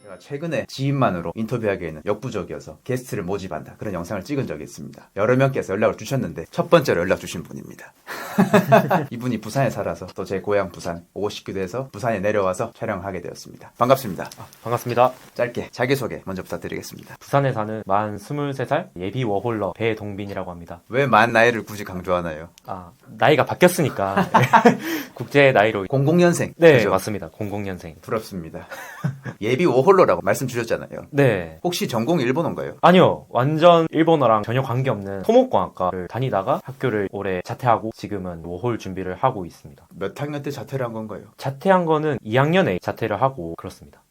제가 최근에 지인만으로 인터뷰하기에는 역부족이어서 게스트를 모집한다 그런 영상을 찍은 적이 있습니다. 여러 명께서 연락을 주셨는데 첫 번째로 연락 주신 분입니다. 이분이 부산에 살아서 또 제 고향 부산 오고 싶기도 해서 부산에 내려와서 촬영하게 되었습니다. 반갑습니다. 반갑습니다. 짧게 자기소개 먼저 부탁드리겠습니다. 부산에 사는 만 23살 예비 워홀러 배동빈이라고 합니다. 왜 만 나이를 굳이 강조하나요? 나이가 바뀌었으니까 국제 나이로 00년생. 네, 그죠? 맞습니다. 00년생. 부럽습니다. 예비 워홀러라고 말씀 주셨잖아요. 네. 혹시 전공이 일본어인가요? 아니요. 완전 일본어랑 전혀 관계없는 토목공학과를 다니다가 학교를 올해 자퇴하고 지금은 워홀 준비를 하고 있습니다. 몇 학년 때 자퇴를 한 건가요? 자퇴한 거는 2학년에 자퇴를 하고 그렇습니다.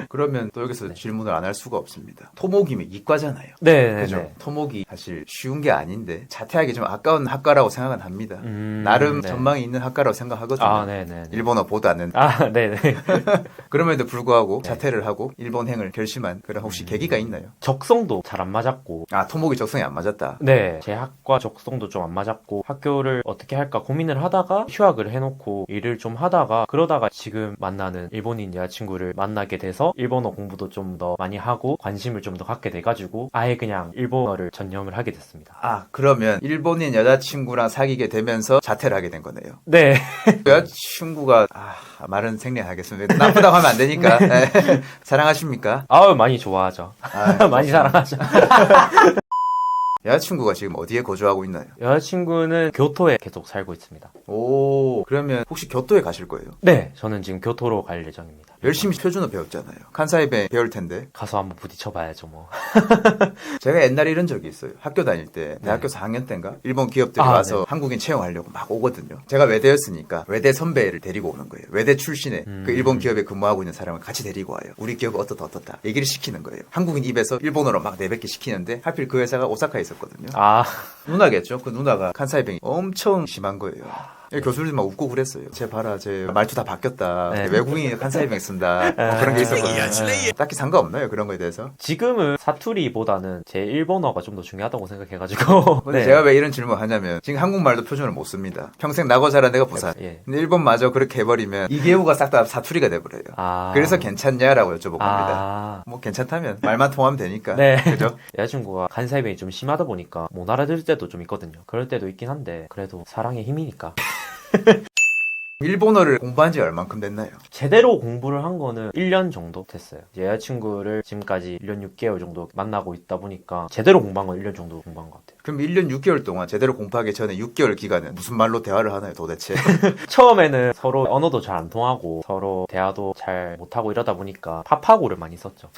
그러면 또 여기서 질문을 안 할 수가 없습니다. 토목이면 이과잖아요. 네, 그죠? 네. 토목이 사실 쉬운 게 아닌데 자퇴하기 좀 아까운 학과라고 생각은 합니다. 나름 네. 전망이 있는 학과라고 생각하거든요. 네네. 일본어보다는. 네네. 그럼에도 불구하고 네. 자퇴를 하고 일본행을 결심한 그런 혹시 계기가 있나요? 적성도 잘 안 맞았고 토목이 적성이 안 맞았다. 네, 제 학과 적성도 좀 안 맞았고 학교를 어떻게 할까 고민을 하다가 휴학을 해놓고 일을 좀 하다가 그러다가 지금 만나는 일본인 여자친구를 만나게 돼서 일본어 공부도 좀 더 많이 하고 관심을 좀 더 갖게 돼가지고 아예 그냥 일본어를 전념을 하게 됐습니다. 그러면 일본인 여자친구랑 사귀게 되면서 자퇴를 하게 된 거네요. 네. 여자친구가 말은 생략하겠습니다. 나쁘다고 하면 안 되니까. 네. 사랑하십니까? 많이 좋아하죠. 많이 그렇습니다. 사랑하죠. 여자친구가 지금 어디에 거주하고 있나요? 여자친구는 교토에 계속 살고 있습니다. 그러면 혹시 교토에 가실 거예요? 네, 저는 지금 교토로 갈 예정입니다. 열심히 표준어 배웠잖아요. 칸사이弁 배울 텐데. 가서 한번 부딪혀봐야죠, 뭐. 제가 옛날에 이런 적이 있어요. 학교 다닐 때, 대학교 4학년 때인가? 일본 기업들이 와서 네. 한국인 채용하려고 막 오거든요. 제가 외대였으니까 외대 선배를 데리고 오는 거예요. 외대 출신의 그 일본 기업에 근무하고 있는 사람을 같이 데리고 와요. 우리 기업 어떻다 얘기를 시키는 거예요. 한국인 입에서 일본어로 막 내뱉게 시키는데 하필 그 회사가 오사카에 있었거든요. 누나겠죠. 그 누나가 칸사이弁이 엄청 심한 거예요. 교수들이 막 웃고 그랬어요. 쟤 봐라, 쟤 말투 다 바뀌었다. 네. 외국인이 칸사이弁쓴다. 그런 게 있어서 딱히 상관없나요? 그런 거에 대해서? 지금은 사투리보다는 제 일본어가 좀 더 중요하다고 생각해가지고. 근데 제가 왜 이런 질문을 하냐면 지금 한국말도 표준을 못 씁니다. 평생 나고 자란 데가 부산. 예. 근데 일본마저 그렇게 해버리면 이계우가 싹 다 사투리가 돼버려요. 그래서 괜찮냐라고 여쭤본 겁니다. 뭐 괜찮다면 말만 통하면 되니까. 네. 그죠? 여자친구가 간사이弁이 좀 심하다 보니까 못 알아들을 때도 좀 있거든요. 그럴 때도 있긴 한데 그래도 사랑의 힘이니까. 일본어를 공부한 지 얼만큼 됐나요? 제대로 공부를 한 거는 1년 정도 됐어요. 여자친구를 지금까지 1년 6개월 정도 만나고 있다 보니까 제대로 공부한 건 1년 정도 공부한 것 같아요. 그럼 1년 6개월 동안 제대로 공부하기 전에 6개월 기간은 무슨 말로 대화를 하나요 도대체? 처음에는 서로 언어도 잘 안 통하고 서로 대화도 잘 못하고 이러다 보니까 파파고를 많이 썼죠.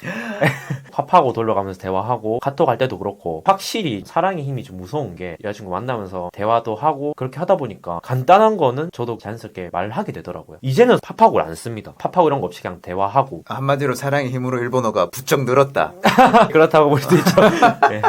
파파고 돌려가면서 대화하고 카톡 할 때도 그렇고 확실히 사랑의 힘이 좀 무서운 게 여자친구 만나면서 대화도 하고 그렇게 하다 보니까 간단한 거는 저도 자연스럽게 말하게 되더라고요. 이제는 파파고를 안 씁니다. 파파고 이런 거 없이 그냥 대화하고. 한마디로 사랑의 힘으로 일본어가 부쩍 늘었다. 그렇다고 볼 수도 있죠. 네.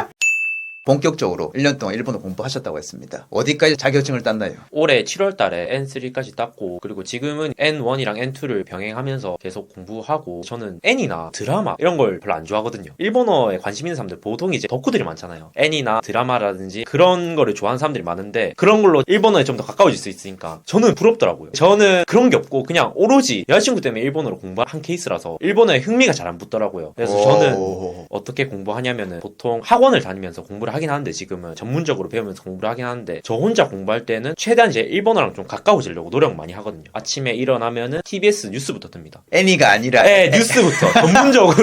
본격적으로 1년 동안 일본어 공부하셨다고 했습니다. 어디까지 자격증을 땄나요? 올해 7월 달에 N3까지 땄고 그리고 지금은 N1이랑 N2를 병행하면서 계속 공부하고 저는 N이나 드라마 이런 걸 별로 안 좋아하거든요. 일본어에 관심 있는 사람들 보통 이제 덕후들이 많잖아요. N이나 드라마라든지 그런 거를 좋아하는 사람들이 많은데 그런 걸로 일본어에 좀 더 가까워질 수 있으니까 저는 부럽더라고요. 저는 그런 게 없고 그냥 오로지 여자친구 때문에 일본어로 공부한 케이스라서 일본어에 흥미가 잘 안 붙더라고요. 그래서 저는 어떻게 공부하냐면은 보통 학원을 다니면서 공부를 하긴 하는데 지금은 전문적으로 배우면서 공부를 하긴 하는데 저 혼자 공부할 때는 최대한 이제 일본어랑 좀 가까워지려고 노력 많이 하거든요. 아침에 일어나면은 TBS 뉴스부터 듭니다. 애니가 아니라 뉴스부터 전문적으로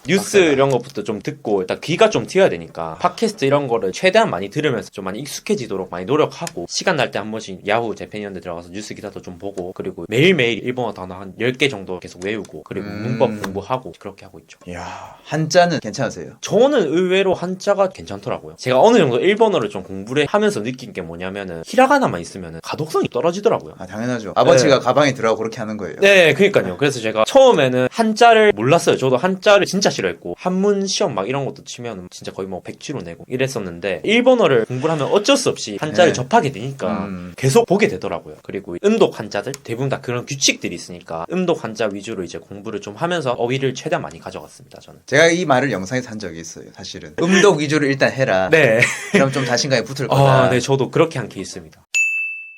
뉴스 이런 것부터 좀 듣고 일단 귀가 좀 트여야 되니까 팟캐스트 이런 거를 최대한 많이 들으면서 좀 많이 익숙해지도록 많이 노력하고 시간 날 때 한 번씩 야후 재팬 이런 데 들어가서 뉴스 기사도 좀 보고 그리고 매일매일 일본어 단어 한 10개 정도 계속 외우고 그리고 문법 공부하고 그렇게 하고 있죠. 이야, 한자는 괜찮으세요? 저는 의외로 한자가 괜찮더라고요. 제가 어느 정도 일본어를 좀 공부를 하면서 느낀 게 뭐냐면은 히라가나만 있으면은 가독성이 떨어지더라고요. 당연하죠. 아버지가 가방에 들어가고 그렇게 하는 거예요. 네, 그러니까요. 그래서 제가 처음에는 한자를 몰랐어요. 저도 한자를 진짜 싫어했고 한문 시험 막 이런 것도 치면 진짜 거의 뭐 100지로 내고 이랬었는데 일본어를 공부를 하면 어쩔 수 없이 한자를 접하게 되니까 계속 보게 되더라고요. 그리고 음독 한자들 대부분 다 그런 규칙들이 있으니까 음독 한자 위주로 이제 공부를 좀 하면서 어휘를 최대한 많이 가져갔습니다. 저는. 제가 이 말을 영상에서 한 적이 있어요. 사실은 음독 위주로 일단 해라. 네. 그럼 좀 자신감이 붙을 거다. 네, 저도 그렇게 한 케이스입니다.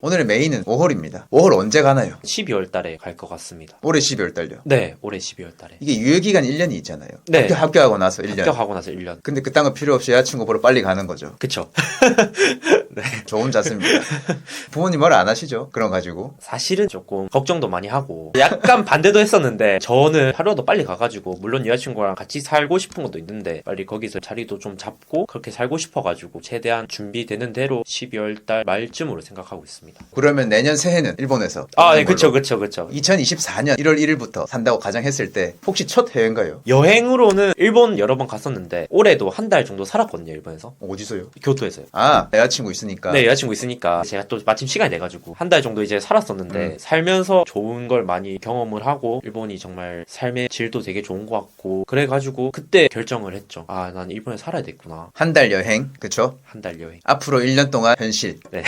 오늘의 메인은 5홀입니다. 5홀 언제 가나요? 12월 달에 갈 것 같습니다. 올해 12월 달요. 네, 올해 12월 달에. 이게 유예기간 1년이 있잖아요. 네. 합격하고 나서 1년. 합격하고 나서 1년. 근데 그딴 거 필요 없이 여자친구 보러 빨리 가는 거죠. 그쵸. 좋은 자세입니다. 부모님 말 안 하시죠? 그런 거 가지고. 사실은 조금 걱정도 많이 하고 약간 반대도 했었는데 저는 하루라도 빨리 가가지고 물론 여자친구랑 같이 살고 싶은 것도 있는데 빨리 거기서 자리도 좀 잡고 그렇게 살고 싶어가지고 최대한 준비되는 대로 12월 달 말쯤으로 생각하고 있습니다. 그러면 내년 새해는 일본에서. 아, 네, 그쵸. 2024년 1월 1일부터 산다고 가정했을 때 혹시 첫 해외인가요? 여행으로는 일본 여러 번 갔었는데 올해도 한 달 정도 살았거든요, 일본에서. 어디서요? 교토에서요. 아, 여자친구 있으니까. 네, 여자친구 있으니까 제가 또 마침 시간이 돼가지고 한 달 정도 이제 살았었는데 살면서 좋은 걸 많이 경험을 하고 일본이 정말 삶의 질도 되게 좋은 것 같고 그래가지고 그때 결정을 했죠. 아, 난 일본에 살아야 되겠구나. 한 달 여행, 그쵸? 한 달 여행. 앞으로 1년 동안 현실. 네.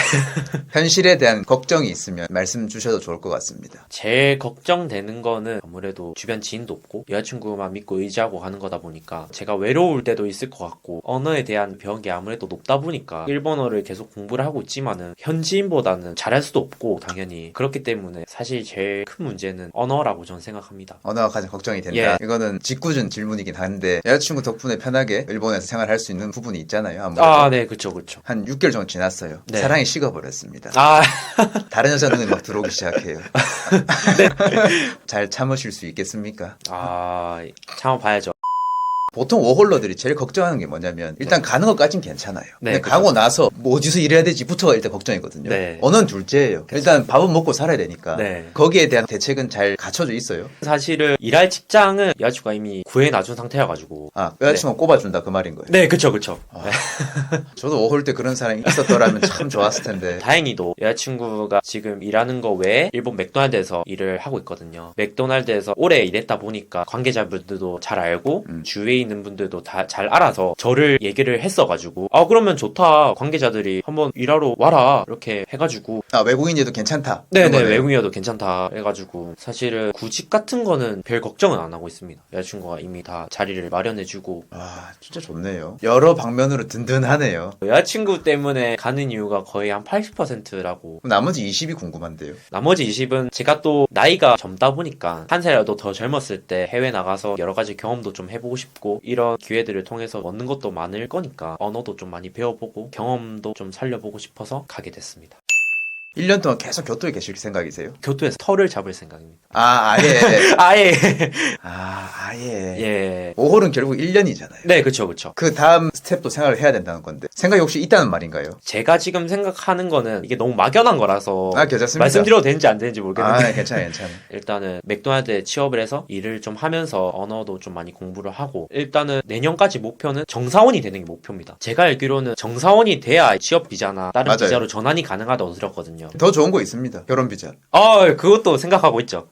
현실에 대한 걱정이 있으면 말씀 주셔도 좋을 것 같습니다. 제일 걱정되는 거는 아무래도 주변 지인도 없고 여자친구만 믿고 의지하고 가는 거다 보니까 제가 외로울 때도 있을 것 같고 언어에 대한 벽이 아무래도 높다 보니까 일본어를 계속 공부를 하고 있지만은 현지인보다는 잘할 수도 없고 당연히 그렇기 때문에 사실 제일 큰 문제는 언어라고 저는 생각합니다. 언어가 가장 걱정이 된다. 예. 이거는 짓궂은 질문이긴 한데 여자친구 덕분에 편하게 일본에서 생활할 수 있는 부분이 있잖아요. 아무래도. 아, 네, 그쵸. 한 6개월 정도 지났어요. 네. 사랑이 식어버렸습니다. 아, 다른 여자 눈에 막 들어오기 시작해요. 잘 참으실 수 있겠습니까? 참아봐야죠. 보통 워홀러들이 제일 걱정하는 게 뭐냐면 일단 가는 것까진 괜찮아요. 네, 근데 그죠. 가고 나서 뭐 어디서 일해야 되지부터가 일단 걱정이거든요. 네. 언어는 둘째예요. 일단 밥은 먹고 살아야 되니까 네. 거기에 대한 대책은 잘 갖춰져 있어요. 사실은 일할 직장은 여자친구가 이미 구해놔준 상태여가지고. 아, 여자친구가 꼽아준다 그 말인 거예요. 네, 그쵸. 네. 저도 워홀 때 그런 사람이 있었더라면 참 좋았을 텐데. 다행히도 여자친구가 지금 일하는 거 외에 일본 맥도날드에서 일을 하고 있거든요. 맥도날드에서 오래 일했다 보니까 관계자분들도 잘 알고 주위에 있는 분들도 다 잘 알아서 저를 얘기를 했어가지고 아, 그러면 좋다. 관계자들이 한번 일하러 와라. 이렇게 해가지고 아, 외국인이도 괜찮다. 네네, 그런 거네요. 외국인이어도 괜찮다 해가지고 사실은 구직 같은 거는 별 걱정은 안 하고 있습니다. 여자친구가 이미 다 자리를 마련해주고. 아, 진짜 좋네요. 여러 방면으로 든든하네요. 여자친구 때문에 가는 이유가 거의 한 80%라고. 나머지 20이 궁금한데요. 나머지 20은 제가 또 나이가 젊다 보니까 한 살이라도 더 젊었을 때 해외 나가서 여러 가지 경험도 좀 해보고 싶고 이런 기회들을 통해서 얻는 것도 많을 거니까 언어도 좀 많이 배워보고 경험도 좀 살려보고 싶어서 가게 됐습니다. 1년 동안 계속 교토에 계실 생각이세요? 교토에서 터를 잡을 생각입니다. 아, 아예. 아예. 아예. 예. 5홀은 결국 1년이잖아요. 네, 그쵸. 그 다음 스텝도 생각을 해야 된다는 건데 생각이 혹시 있다는 말인가요? 제가 지금 생각하는 거는 이게 너무 막연한 거라서 아, 괜찮습니다. 말씀드려도 되는지 안 되는지 모르겠는데 아, 괜찮아요. 일단은 맥도날드에 취업을 해서 일을 좀 하면서 언어도 좀 많이 공부를 하고 일단은 내년까지 목표는 정사원이 되는 게 목표입니다. 제가 알기로는 정사원이 돼야 취업 비자나 다른 맞아요. 비자로 전환이 가능하다고 들었거든요. 더 좋은 거 있습니다. 결혼 비자. 그것도 생각하고 있죠.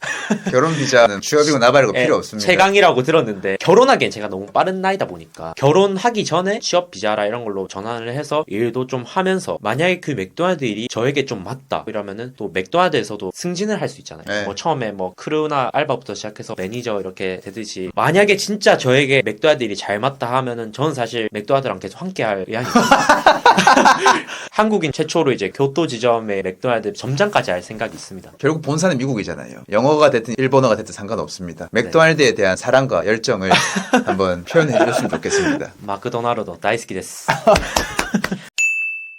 결혼 비자는 취업이고 나발이고 필요 없습니다. 최강이라고 들었는데 결혼하기엔 제가 너무 빠른 나이다 보니까 결혼하기 전에 취업 비자라 이런 걸로 전환을 해서 일도 좀 하면서 만약에 그 맥도날드 일이 저에게 좀 맞다 이러면은 또 맥도날드에서도 승진을 할 수 있잖아요. 네. 뭐 처음에 뭐 크루나 알바부터 시작해서 매니저 이렇게 되듯이 만약에 진짜 저에게 맥도날드 일이 잘 맞다 하면은 저는 사실 맥도날드랑 계속 함께할 의향이 있어요. 한국인 최초로 이제 교토 지점에 맥도날드 점장까지 할 생각이 있습니다. 결국 본사는 미국이잖아요. 영어가 됐든 일본어가 됐든 상관없습니다. 맥도날드에 대한 사랑과 열정을 한번 표현해 주셨으면 좋겠습니다. 마크도나르도 다이스키 데스.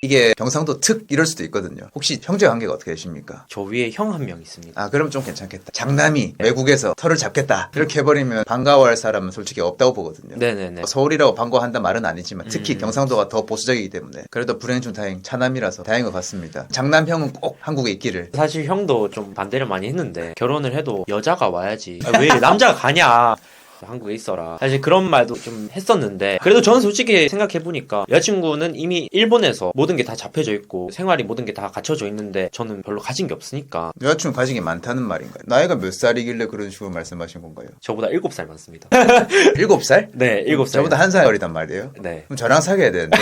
이게 경상도 특 이럴 수도 있거든요. 혹시 형제 관계가 어떻게 되십니까? 저 위에 형 한 명 있습니다. 아, 그럼 좀 괜찮겠다. 장남이 외국에서 털을 잡겠다. 이렇게 해버리면 반가워할 사람은 솔직히 없다고 보거든요. 네네네. 서울이라고 반가워한다 말은 아니지만 특히 경상도가 더 보수적이기 때문에 그래도 불행 중 다행, 차남이라서 다행인 것 같습니다. 장남형은 꼭 한국에 있기를. 사실 형도 좀 반대를 많이 했는데 결혼을 해도 여자가 와야지. 왜 이래 남자가 가냐. 한국에 있어라. 사실 그런 말도 좀 했었는데 그래도 저는 솔직히 생각해보니까 여자친구는 이미 일본에서 모든 게 다 잡혀져 있고 생활이 모든 게 다 갖춰져 있는데 저는 별로 가진 게 없으니까. 여자친구 가진 게 많다는 말인가요? 나이가 몇 살이길래 그런 식으로 말씀하신 건가요? 저보다 7살 많습니다. 7살? 네, 7살. 저보다 1살 어리단 말이에요? 네. 그럼 저랑 사귀어야 되는데.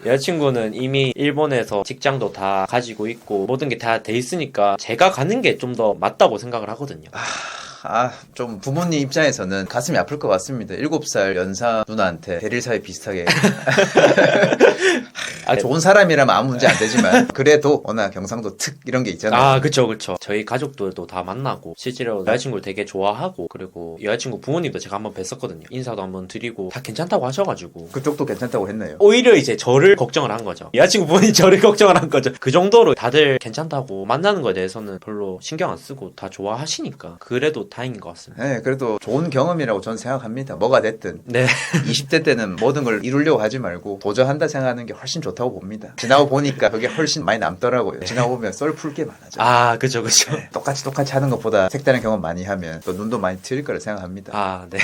여자친구는 이미 일본에서 직장도 다 가지고 있고 모든 게 다 돼 있으니까 제가 가는 게 좀 더 맞다고 생각을 하거든요. 좀 부모님 입장에서는 가슴이 아플 것 같습니다. 7살 연사 누나한테 대릴 사회 비슷하게. 좋은 사람이라면 아무 문제 안 되지만 그래도 워낙 경상도 특 이런 게 있잖아요. 그쵸. 저희 가족들도 다 만나고 실제로 여자친구를 되게 좋아하고 그리고 여자친구 부모님도 제가 한번 뵀었거든요. 인사도 한번 드리고 다 괜찮다고 하셔가지고 그쪽도 괜찮다고 했네요. 오히려 이제 저를 걱정을 한 거죠. 여자친구 부모님이 저를 걱정을 한 거죠. 그 정도로 다들 괜찮다고 만나는 거에 대해서는 별로 신경 안 쓰고 다 좋아하시니까 그래도 다행인 것 같습니다. 네, 그래도 좋은 경험이라고 저는 생각합니다. 뭐가 됐든. 네. 20대 때는 모든 걸 이루려고 하지 말고 도전한다 생각하는 게 훨씬 좋다고 봅니다. 지나고 보니까 그게 훨씬 많이 남더라고요. 지나고 보면 썰 풀 게 많아져. 그쵸. 네, 똑같이 하는 것보다 색다른 경험 많이 하면 또 눈도 많이 트일 거라 생각합니다. 네.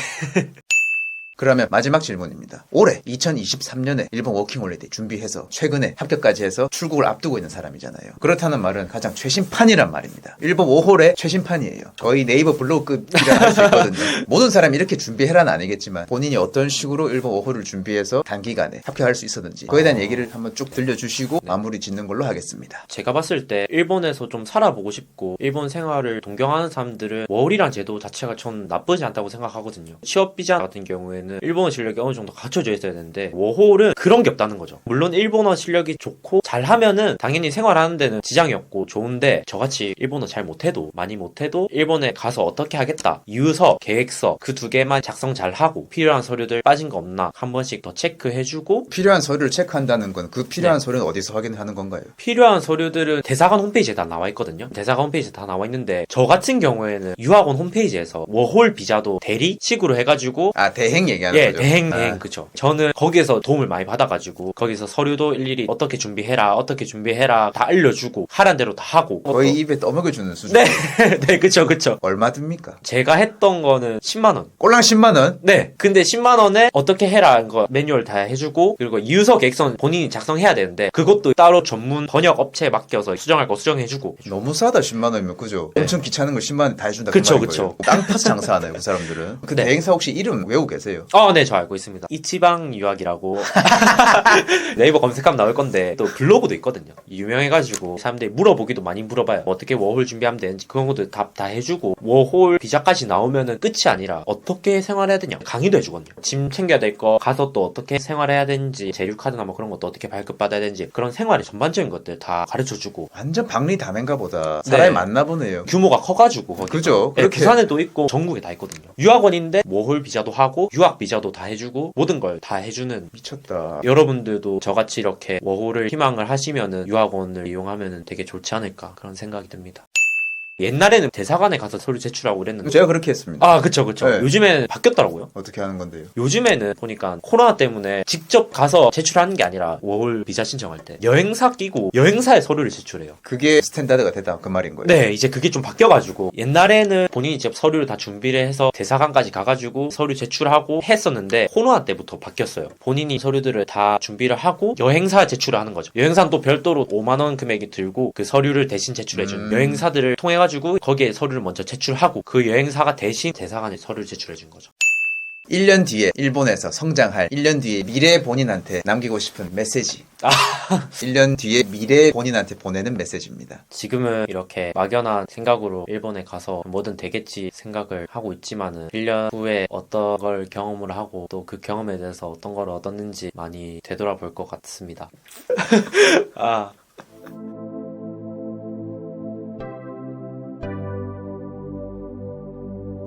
그러면 마지막 질문입니다. 올해 2023년에 일본 워킹홀리데이 준비해서 최근에 합격까지 해서 출국을 앞두고 있는 사람이잖아요. 그렇다는 말은 가장 최신판이란 말입니다. 일본 5홀의 최신판이에요. 거의 네이버 블로그급이라 할 수 있거든요. 모든 사람이 이렇게 준비해라는 아니겠지만 본인이 어떤 식으로 일본 5홀을 준비해서 단기간에 합격할 수 있었는지 그거에 대한 얘기를 한번 쭉 들려주시고 마무리 짓는 걸로 하겠습니다. 제가 봤을 때 일본에서 좀 살아보고 싶고 일본 생활을 동경하는 사람들은 워홀이란 제도 자체가 전 나쁘지 않다고 생각하거든요. 취업 비자 같은 경우에는 일본어 실력이 어느 정도 갖춰져 있어야 되는데 워홀은 그런 게 없다는 거죠. 물론 일본어 실력이 좋고 잘하면은 당연히 생활하는 데는 지장이 없고 좋은데 저같이 일본어 잘 못해도 많이 못해도 일본에 가서 어떻게 하겠다 유서, 계획서 그 두 개만 작성 잘하고 필요한 서류들 빠진 거 없나 한 번씩 더 체크해주고 필요한 서류를 체크한다는 건 그 필요한 네. 서류는 어디서 확인하는 건가요? 필요한 서류들은 대사관 홈페이지에 다 나와 있거든요. 대사관 홈페이지에 다 나와 있는데 저 같은 경우에는 유학원 홈페이지에서 워홀 비자도 대리식으로 해가지고 대행 얘기하는 거죠? 대행 그쵸. 저는 거기에서 도움을 많이 받아가지고 거기서 서류도 일일이 어떻게 준비해라 다 알려주고 하란 대로 다 하고 거의 입에 떠먹여주는 수준. 네 그쵸. 얼마 듭니까? 제가 했던 거는 10만원. 꼴랑 10만원? 네. 근데 10만원에 어떻게 해라 하는 거 매뉴얼 다 해주고 그리고 유서 계획서는 본인이 작성해야 되는데 그것도 따로 전문 번역 업체에 맡겨서 수정할 거 수정해주고. 너무 싸다 10만원이면 그죠? 네. 엄청 귀찮은 걸 10만원 다 해준다 그쵸, 그 말인 거예요. 땅 파서 장사하나요 그 사람들은? 그 네. 대행사 혹시 이름 외우고 계세요? 네, 저 알고 있습니다. 이치방 유학이라고 네이버 검색하면 나올 건데 또 블로그도 있거든요. 유명해가지고 사람들이 물어보기도 많이 물어봐요. 어떻게 워홀 준비하면 되는지 그런 것도 답 다 해주고 워홀 비자까지 나오면은 끝이 아니라 어떻게 생활해야 되냐 강의도 해주거든요. 짐 챙겨야 될 거 가서 또 어떻게 생활해야 되는지 재료카드나 뭐 그런 것도 어떻게 발급받아야 되는지 그런 생활의 전반적인 것들 다 가르쳐주고. 완전 박리다맹가 보다 사람이 네. 많나 보네요. 규모가 커가지고 거기가. 그죠? 네, 그렇게 부산에도 있고 전국에 다 있거든요. 유학원인데 워홀 비자도 하고 유학 비자도 다 해주고 모든 걸 다 해주는. 미쳤다. 여러분들도 저같이 이렇게 워홀을 희망을 하시면은 유학원을 이용하면은 되게 좋지 않을까 그런 생각이 듭니다. 옛날에는 대사관에 가서 서류 제출하고 그랬는데 제가 그렇게 했습니다. 그쵸 네. 요즘에는 바뀌었더라고요. 어떻게 하는 건데요? 요즘에는 보니까 코로나 때문에 직접 가서 제출하는 게 아니라 워홀 비자 신청할 때 여행사 끼고 여행사에 서류를 제출해요. 그게 스탠다드가 됐다 그 말인 거예요? 네, 이제 그게 좀 바뀌어가지고 옛날에는 본인이 이제 서류를 다 준비를 해서 대사관까지 가가지고 서류 제출하고 했었는데 코로나 때부터 바뀌었어요. 본인이 서류들을 다 준비를 하고 여행사에 제출을 하는 거죠. 여행사는 또 별도로 5만 원 금액이 들고 그 서류를 대신 제출해준 여행사들을 통해가지고 거기에 서류를 먼저 제출하고 그 여행사가 대신 대사관에 서류를 제출해준 거죠. 1년 뒤에 일본에서 성장할 1년 뒤에 미래 본인한테 남기고 싶은 메시지. 1년 뒤에 미래 본인한테 보내는 메시지입니다. 지금은 이렇게 막연한 생각으로 일본에 가서 뭐든 되겠지 생각을 하고 있지만은 1년 후에 어떤 걸 경험을 하고 또 그 경험에 대해서 어떤 걸 얻었는지 많이 되돌아볼 것 같습니다.